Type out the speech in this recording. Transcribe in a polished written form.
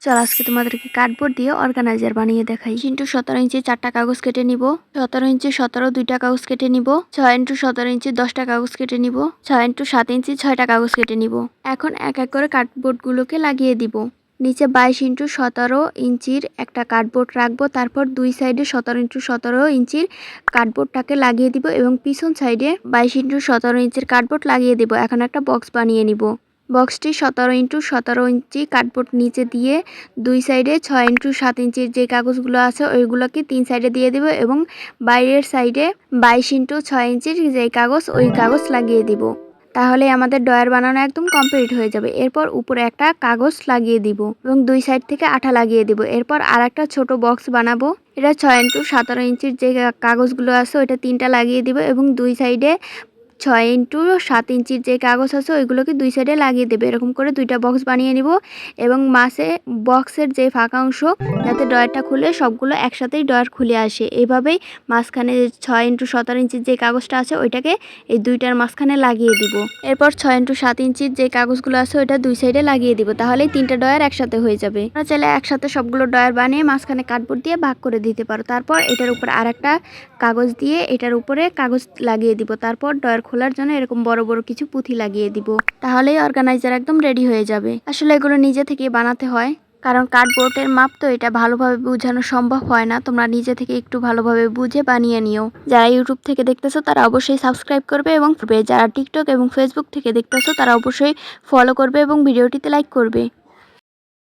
চল আজকে তোমাদেরকে কার্ডবোর্ড দিয়ে অর্গানাইজার বানিয়ে দেখাই। 17 ইঞ্চি 4টা কাগজ কেটে নিব। 17 ইঞ্চি 17 2টা কাগজ কেটে নিব। 6 × 17 ইঞ্চি 10টা কাগজ কেটে নিব। 6 × 7 ইঞ্চি 6টা কাগজ কেটে নিব। এখন এক এক করে কার্ডবোর্ডগুলোকে লাগিয়ে দিব। নিচে 22 × 17 ইঞ্চির একটা কার্ডবোর্ড রাখবো, তারপর দুই সাইডে 17 × 17 ইঞ্চির কার্ডবোর্ডটাকে লাগিয়ে দিব এবং পিছন সাইডে 22 × 17 ইঞ্চির কার্ডবোর্ড লাগিয়ে দিব। এখন একটা বক্স বানিয়ে নিব। বক্সটি 17 × 17 ইঞ্চি কার্ডবোর্ড নিচে দিয়ে দুই সাইডে 6 × 7 ইঞ্চির যে কাগজগুলো আছে ওইগুলোকে তিন সাইডে দিয়ে দিব এবং বাইরের সাইডে 22 × 6 ইঞ্চির যে কাগজ ওই কাগজ লাগিয়ে দিব। তাহলে আমাদের ডয়ার বানানো একদম কমপ্লিট হয়ে যাবে। এরপর উপরে একটা কাগজ লাগিয়ে দিব এবং দুই সাইড থেকে আঠা লাগিয়ে দিব। এরপর আর একটা ছোট বক্স বানাবো। এটা 6 × 17 ইঞ্চির যে কাগজগুলো আছে ওইটা তিনটা লাগিয়ে দিব এবং দুই সাইডে 6 × 7 ইঞ্চির যে কাগজ আছে ওইগুলোকে দুই সাইডে লাগিয়ে দেবে। এরকম করে দুইটা বক্স বানিয়ে নিব এবং মাঝে বক্সের যে ফাঁকা অংশ যাতে ডয়ারটা খুলে সবগুলো একসাথেই ডয়ার খুলে আসে, এইভাবেই মাঝখানে 6 × 17 ইঞ্চির যে কাগজটা আছে ওইটাকে এই দুইটার মাঝখানে লাগিয়ে দিব। এরপর 6 × 7 ইঞ্চির যে কাগজগুলো আছে ওইটা দুই সাইডে লাগিয়ে দিব। তাহলেই তিনটা ডয়ার একসাথে হয়ে যাবে। তোমরা চাইলে একসাথে সবগুলো ডয়ার বানিয়ে মাঝখানে কার্ডবোর্ড দিয়ে ভাগ করে দিতে পারো। তারপর এটার উপর আর একটা কাগজ দিয়ে এটার উপরে কাগজ লাগিয়ে দিব। তারপর ডয়ার খোলার জন্য এরকম বড় বড় কিছু পুঁথি লাগিয়ে দিব। তাহলেই অর্গানাইজার একদম রেডি হয়ে যাবে। আসলে এগুলো নিজে থেকে বানাতে হয়, কারণ কার্ডবোর্ডের মাপ তো এটা ভালোভাবে বোঝানো সম্ভব হয় না। তোমরা নিজে থেকে একটু ভালোভাবে বুঝে বানিয়ে নিও। যারা ইউটিউব থেকে দেখতেছো তারা অবশ্যই সাবস্ক্রাইব করবে এবং যারা টিকটক এবং ফেসবুক থেকে দেখতেছো তারা অবশ্যই ফলো করবে এবং ভিডিওটিতে লাইক করবে।